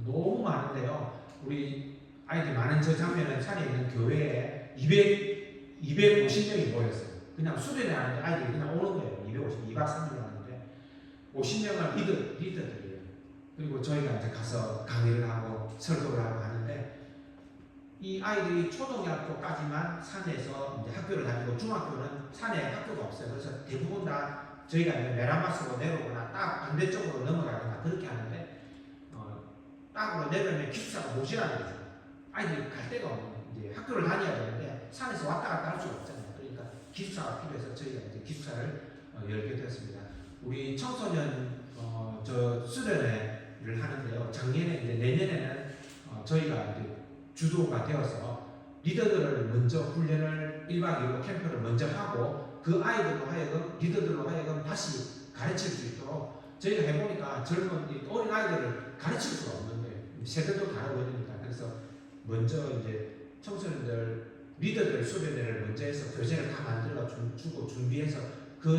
A: 너무 많은데요. 우리 아이들 많은 저 장면은 산에 있는 교회에 250명이 모였어요. 그냥 수련회 하는데 아이들이 그냥 오는 거예요. 250, 2박 3일 하는데 50명을 리더들이에요. 그리고 저희가 이제 가서 강의를 하고 설교를 하고 하는데 이 아이들이 초등학교까지만 산에서 이제 학교를 다니고 중학교는 산에 학교가 없어요. 그래서 대부분 다 저희가 이제 메란바스로 내려오거나 딱 반대쪽으로 넘어가거나 그렇게 하는데 딱으로 내려오면 기숙사가 모시라는 거죠. 아이들이 갈 데가 없는 이제 학교를 다녀야 되는데 산에서 왔다 갔다 할 수가 없잖아요. 그러니까 기숙사가 필요해서 저희가 이제 기숙사를 열게 되었습니다. 우리 청소년 저 수련회를 하는데요. 작년에 이제 내년에는 저희가 이제 주도가 되어서 리더들을 먼저 훈련을 1박 2일로 캠프를 먼저 하고 그 아이들로 하여금 리더들로 하여금 다시 가르칠 수 있도록 저희가 해보니까 젊은 어린 아이들을 가르칠 수가 없는 거예요. 세대도 다르고 이러니까 그래서 먼저 이제 청소년들 리더들 수련회를 먼저 해서 교재를 다 만들어 주고 준비해서 그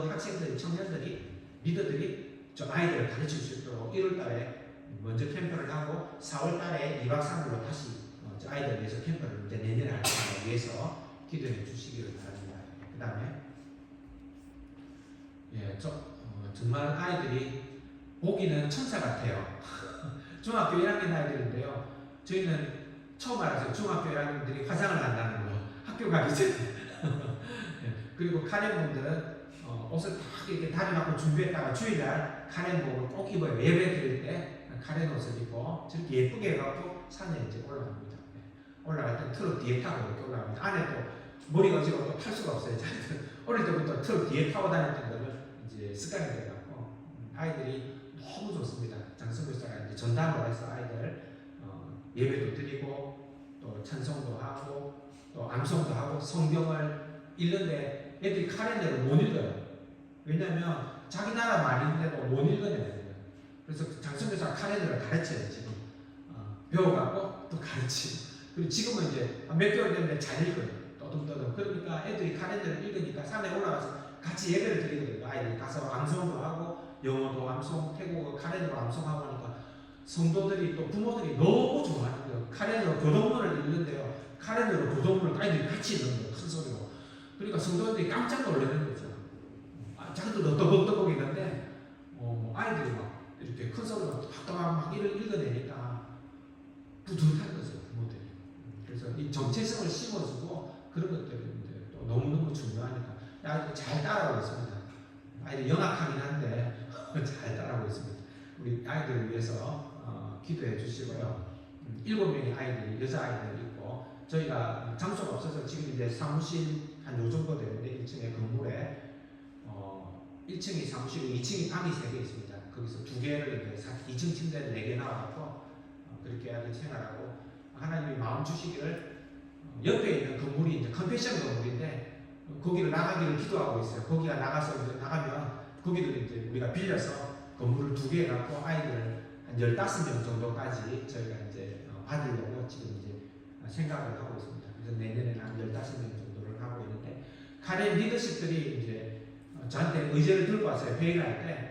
A: 학생들이 청년들이 리더들이 저 아이들을 가르칠 수 있도록 1월달에 먼저 캠프를 하고 4월달에 2박 3일로 다시 저 아이들을 위해서 캠프를 이제 내년에 할 것을 위해서 기도해 주시기를 바랍니다. 그 다음에 정말 아이들이 보기는 천사 같아요. 중학교 1학년 아이들인데요. 저희는 처음 알았어요. 중학교 1학년들이 화장을 한다는 거. 학교 가기 전에. 그리고 카렌분들은 옷을 딱 이렇게 다려놓고 준비했다가 주일날 카렌복을 꼭 입어요. 예배 드릴 때 카렌 옷을 입고 저렇게 예쁘게 해갖고 산에 이제 올라갑니다. 올라갈 때 트럭 뒤에 타고 이렇게 올라갑니다. 안에 또 머리가 어지러워 또 탈 수가 없어요. 어릴 때부터 트럭 뒤에 타고 다녔던 거를 이제 습관이 돼갖고 아이들이 너무 좋습니다. 장성교사가 이제 전담을 해서 아이들 예배도 드리고 또 찬송도 하고 또 암송도 하고 성경을 읽는데 애들이 카렌더를 못 읽어요. 왜냐하면 자기 나라 말인데도 못 읽어내요. 그래서 장성교사가 카렌더를 가르쳐요. 지금 배워갖고 또 가르치고 그리고 지금은 이제 몇 개월 됐는데 잘 읽어요. 떠듬떠듬. 그러니까 애들이 카렌더를 읽으니까 산에 올라가서 같이 예배를 드리거든요. 아이들이 가서 암송도 하고 영어도 암송, 태국어 카렌으로 암송하고 하니까 성도들이 또 부모들이 너무 좋아하는 거예요. 카렌으로 교동문을 읽는데요. 카렌으로 교동문을 아이들이 같이 읽는 거예요. 큰 소리로. 그러니까 성도들이 깜짝 놀라는 거죠. 자기도 떠벅떠벅 있는데 아이들이 막 이렇게 큰 소리로 막 읽어내니까 뿌듯한 거죠. 부모들이. 그래서 이 정체성을 심어주고 그런 것들이 이제 또 너무너무 중요하니까 아이들 잘 따라오고 있습니다. 아이들 영악하긴 한데 잘 따라오고 있습니다. 우리 아이들을 위해서 기도해 주시고요. 7명의 아이들이 여자 아이들이 있고 저희가 장소가 없어서 지금 이제 사무실 한 요 정도 되는데 1층에 건물에 1층이 사무실이고 2층이 방이 3개 있습니다. 거기서 2개를 이제 2층 침대를 4개 나와서 그렇게 아들 생활하고 하나님이 마음 주시기를 옆에 있는 건물이 이제 컨페션 건물인데 거기를 나가기를 기도하고 있어요. 거기가 나가서 이제 나가면 거기를 이제 우리가 빌려서 건물을 2개 갖고 아이들 한 15명 정도까지 저희가 이제 받으려고 지금 이제 생각을 하고 있습니다. 그래서 내년에는 한 15명 정도를 하고 있는데 카렌 리더십들이 이제 저한테 의제를 들고 왔어요. 회의를 할 때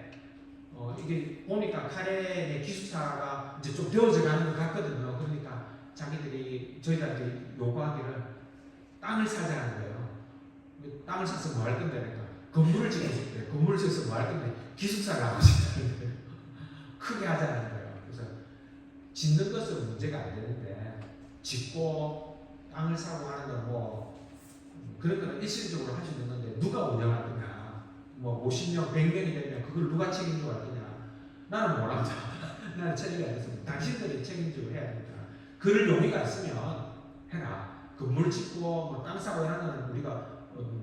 A: 이게 보니까 카렌의 기숙사가 이제 좀 되어져 가는 것 같거든요. 그러니까 자기들이 저희들한테 요구하기를 땅을 사자는 거예요. 땅을 사서 뭐 할 건데, 그러니까 건물을 짓고 싶대. 건물을 지어서 뭐 할 건데, 기숙사를 하고 싶다는 거예요. 크게 하자는 거예요. 그래서 짓는 것은 문제가 안 되는데, 짓고 땅을 사고 하는 건 뭐, 그런 거는 일시적으로 할 수 있는 건데, 누가 운영할 거냐. 뭐 50명, 100명이 되면 그걸 누가 책임지고 할 거냐. 나는 몰라. 나는 책임이 안 있습니다. 당신들이 책임지고 해야 된다. 그럴 용의가 있으면 해라. 건물 짓고 뭐 땅 사고 이런 거는 우리가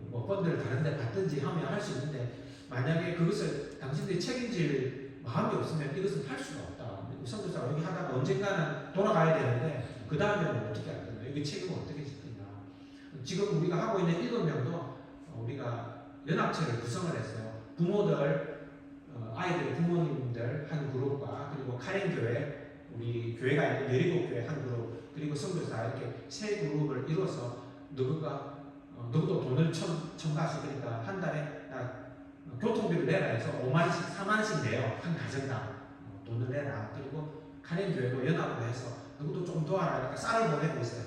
A: 뭐 펀드를 다른 데 받든지 하면 할 수 있는데, 만약에 그것을 당신들이 책임질 마음이 없으면 이것은 할 수가 없다. 선교사가 여기 하다가 언젠가는 돌아가야 되는데 그 다음에는 어떻게 할 거냐. 이거 책임을 어떻게 질 거냐. 지금 우리가 하고 있는 7명도 우리가 연합체를 구성을 했어요. 부모들, 아이들 부모님들 한 그룹과 그리고 카렌교회, 우리 교회가 있는 여리고교회 한 그룹, 그리고 선교사 이렇게 세 그룹을 이뤄서 누구도 돈을 첨가하시니까 한 달에 교통비를 내라 해서 5만원씩 4만원씩 내요. 한 가정당 돈을 내라. 그리고 카렌교회도 연합으로 해서 누구도 좀 도와라. 그러니까 쌀을 보내고 있어요.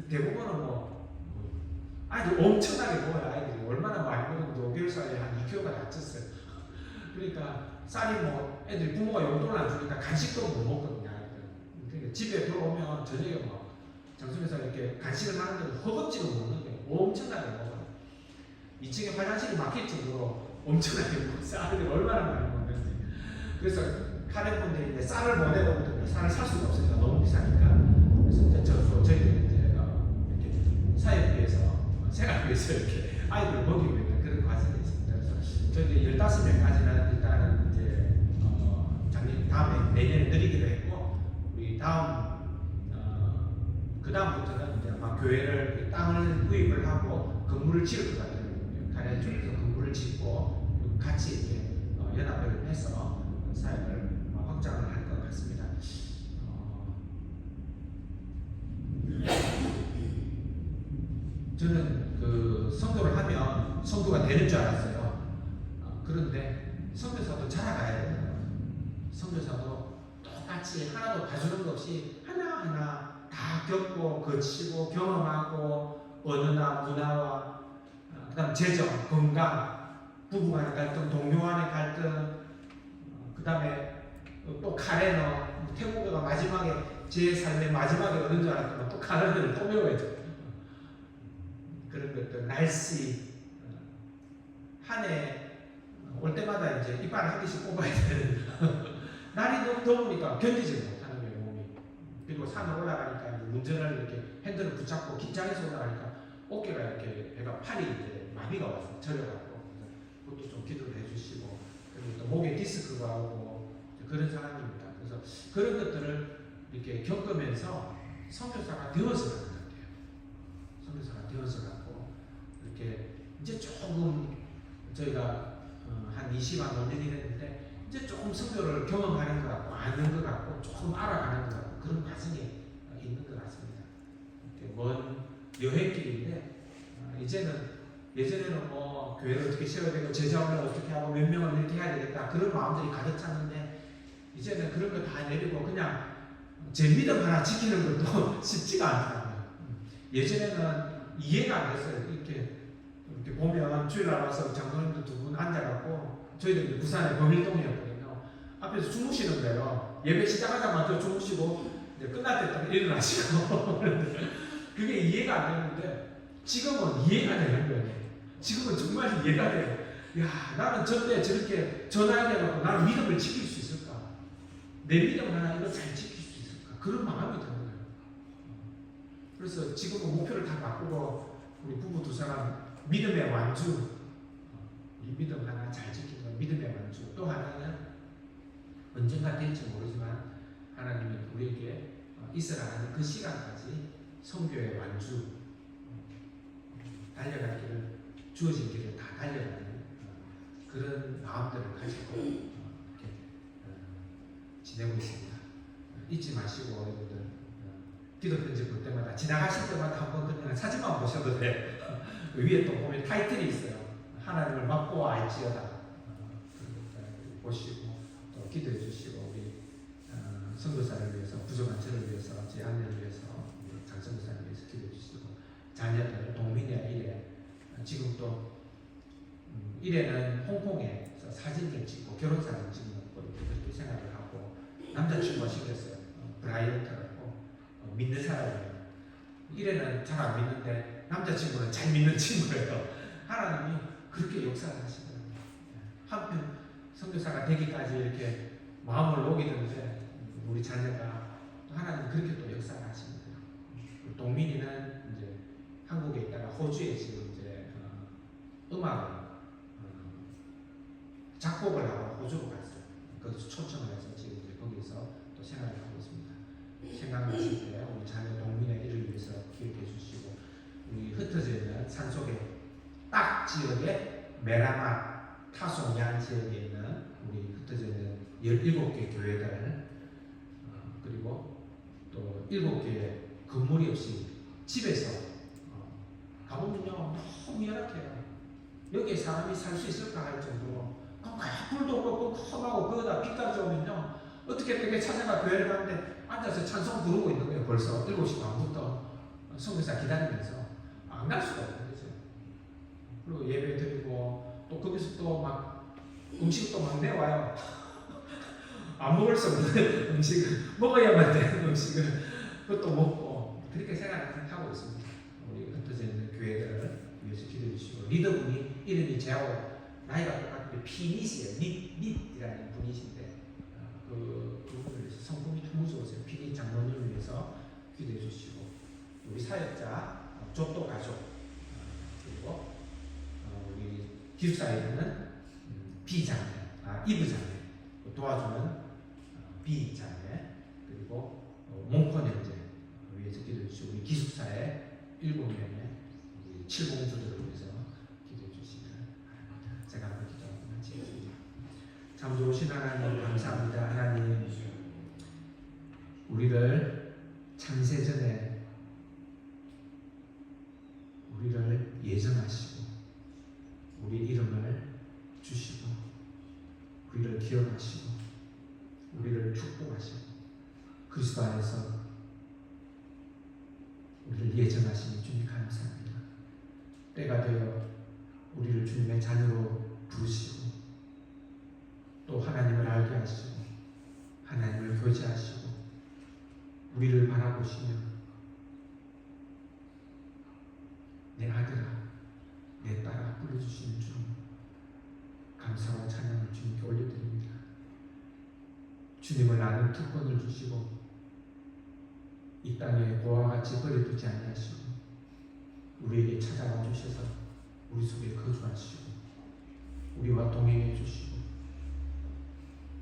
A: 대부분은 아이들 엄청나게 모여요. 아이들이 얼마나 많이 모였는데 5개월 사이에 한 2kg가 다쳤어요. 그러니까 쌀이 뭐 애들 부모가 용돈을 안 주니까 간식도 못 먹거든요. 그러니까 집에 들어오면 저녁에 뭐 장소에서 이렇게 간식을 하는데 허겁지겁 먹는 거예요. 엄청나게 먹어요. 2층에 화장실이 막힐 정도로 엄청나게 먹어요. 아이들이 얼마나 많이 먹는지. 그래서 카렌분들이 쌀을 보내거든요. 쌀을 살 수가 없으니까 너무 비싸니까. 그래서 이제 저희들이 이제 이렇게 사회를 위해서, 생활을 위해서 이렇게 아이들을 먹이고 있는 그런 과정이 있습니다. 그래서 저희들이 15명까지는 일단은 이제 다음에 내년에 드리기로 했고, 우리 그 다음부터는 이제 아마 교회를 땅을 구입을 하고 건물을 지을 것 같아요. 가령 쪽에서 건물을 짓고 같이 이렇게 연합을 해서 사역을 확장을 할 것 같습니다. 저는 그 선교를 하면 선교가 되는 줄 알았어요. 그런데 선교사도 자라가야 돼요. 선교사도 똑같이 하나도 봐주는 것 없이 하나하나 다 겪고 거치고 경험하고 언어나 문화와 그 다음 재정, 건강, 부부간의 갈등, 동료 간의 갈등, 그 다음에 또 카레너, 태국어가 마지막에 제 삶의 마지막에 얻은 줄 알았더니 또 카레너를 또 배워야 돼. 그런 것들, 날씨, 한 해 올 때마다 이제 이빨을 한 개씩 뽑아야 되는 날이 너무 더우니까 견디지 못하는 거예요, 몸이. 그리고 산을 올라가니까 운전을 이렇게 핸들을 붙잡고 긴장해서 올라가니까 어깨가 이렇게 배가 팔이 이제 마비가 와서 저려가고, 그것도 좀 기도를 해주시고, 그리고 또 목에 디스크가 오고 그런 상황입니다. 그래서 그런 것들을 이렇게 겪으면서 선교사가 되어서 가는 것 같아요. 선교사가 되어서 가고, 이렇게 이제 조금 저희가 한 20만 5년이 됐는데 이제 조금 선교를 경험하는 것 같고 아는 것 같고 조금 알아가는 것 같고 그런 과정이 있는 것 같습니다. 이렇게 먼 여행길인데 이제는, 예전에는 뭐 교회를 어떻게 세워야 되고 제자원을 어떻게 하고 몇 명을 이렇게 해야 되겠다 그런 마음들이 가득 찼는데, 이제는 그런 거 다 내리고 그냥 제 믿음 하나 지키는 것도 쉽지가 않더라고요. 예전에는 이해가 안 됐어요. 이렇게 보면 주일날 와서 장로님도 두 분 앉아갖고, 저희들 부산의 범일동이었거든요. 앞에서 주무시는 거예요. 예배 시작하자마자 주무시고 이제 끝날 때부터 일어나시고 그게 이해가 안 되는데 지금은 이해가 되는 거예요. 지금은 정말 이해가 돼요. 야, 나는 저때 저렇게 전화해갖고 나는 믿음을 지킬 수 있을까? 내 믿음 하나 이거 잘 지킬 수 있을까? 그런 마음이 드는 거예요. 그래서 지금은 목표를 다 바꾸고 우리 부부 두 사람 믿음의 완주, 이 믿음 하나 잘 지키는 믿음의 완주. 또 하나는 언젠가 될지 모르지만 하나님이 우리에게 있어라 하는 그 시간까지 성교의 완주, 달려갈 길을, 주어진 길을 다 달려가는 그런 마음들을 가지고 이렇게 지내고 있습니다. 잊지 마시고 여러분들 기도 편지 볼 때마다 지나가실 때마다 한번 그냥 사진만 보셔도 돼. 위에 또 보면 타이틀이 있어요. 하나님을 맛보아 알지어다. 보시고 또 기도해 주시고, 우리 선교사를 위해서, 부족한 저를 위해서, 제 아내를 위해서, 장선교사를 위해서 기도해 주시고, 자녀들 동민이와 일에 지금 또 일에는 홍콩에서 사진을 찍고 결혼 사진 찍는 거 그렇게 생각을 하고 남자친구가 시켰어요. 브라이언트라고 믿는 사람이에요. 일에는 잘 안 믿는데 남자친구는 잘 믿는 친구예요. 하나님이 그렇게 역사를 하시더라고요. 한편 선교사가 되기까지 이렇게 마음을 녹이는데 우리 자녀가 하나님 그렇게 또 역사를 하십니다. 동민이는 이제 한국에 있다가 호주에 지금 이제 음악을 작곡을 하고 호주로 갔어요. 거기서 초청을 해서 지금 이제 거기서 또 생활을 하고 있습니다. 생각나실 때 우리 자녀 동민의 일을 위해서 기억해 주시고 우리 흩어져 있는 산속에 딱 지역에 메라마 타송양 지역에 있는 우리 흩어져 있는 17개 교회들 그리고 또 7개의 건물이 없이 집에서 가보면요 너무 열악해요. 여기에 사람이 살 수 있을까 할 정도로 불도 없고 험하고 거기다 비까지 오면요 어떻게 찾아가 교회를 가는데 앉아서 찬송 부르고 있는 거예요. 벌써 7시 반부터 성교사 기다리면서 안 갈 수가 없는 거죠. 그리고 예배 드리고 또 거기서 또 막 음식도 막 내와요. 안 먹을 수 없는 음식을 먹어야만 되는 음식을 그것도 먹고 그렇게 생각을 하고 있습니다. 우리 흩어져 있는 교회들을 위해서 기도해 주시고 리더분이 이름이 저하고 나이가 똑같은데 피닛이에요. 닛이라는 분이신데 그분을 위해서 성품이 너무 좋으세요. 피닛 장로님을 위해서 기도해 주시고 우리 사역자 족도 가족 그리고 우리 기숙사에 있는 비자매, 이브자매 도와주는 비자매 그리고 몽콘 형제 위해서 기도해 주시고 우리 기숙사에 7명의 칠공주들을 위해서 기도해 주시기를 바랍니다. 제가 한번 기도하고 마치겠습니다. 참 좋으신 하나님 감사합니다. 하나님 우리를 창세전에 우리를 예정하시고 우리 이름을 주시고 우리를 기억하시고 우리를 축복하시고 그리스도 안에서 우리를 예정하시니 주님 감사합니다. 때가 되어 우리를 주님의 자녀로 부르시고 또 하나님을 알게 하시고 하나님을 교제하시고 우리를 바라보시며 내 아들아 내 딸아 불러주시는 주 감사와 찬양을 주님께 올려드립니다. 주님을 아는 특권을 주시고 이 땅에 고와 같이 버려두지 아니하시고 우리에게 찾아와 주셔서 우리 속에 거주하시고 우리와 동행해 주시고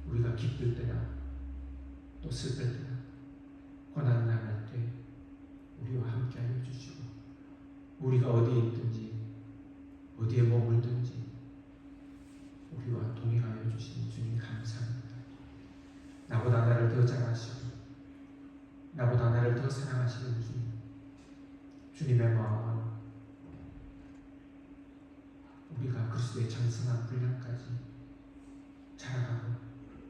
A: 우리가 기쁠 때나 또 슬플 때나 고난 당할 때 우리와 함께하여 주시고 우리가 어디에 있든지 어디에 머물든지 우리와 동행하여 주시니 주님 감사합니다. 나보다 나를 더 잘하시고 나보다 나를 더 사랑하시는 주님 주님의 마음은 우리가 그리스도의 장성한 분량까지 자라가고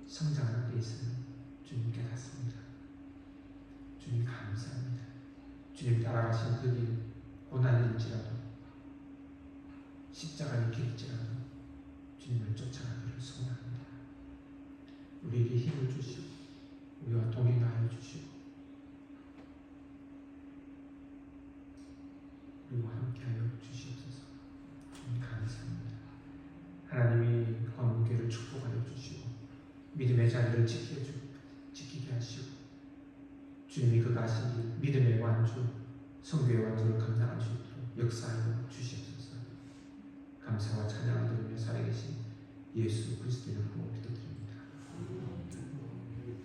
A: 성장하는 데 있으면 주님 깨닫습니다. 주님 감사합니다. 주님 따라가신 그 길 고난일지라도 십자가의 길일지라도 주님을 쫓아가기를 소원합니다. 우리에게 힘을 주시고 우리와 동행하여 주시고 우리와 함께하여 주시옵소서. 주님 감사합니다. 하나님이 광문교회를 축복하여 주시고 믿음의 자리를 지키게 하시고 주님이 그 가신 길 믿음의 완주 성교의 완주를 감당할 수 있도록 역사하여 주시옵소서. 감사와 찬양을 드리며 살아계신 예수 그리스도의 이름으로 기도합니다.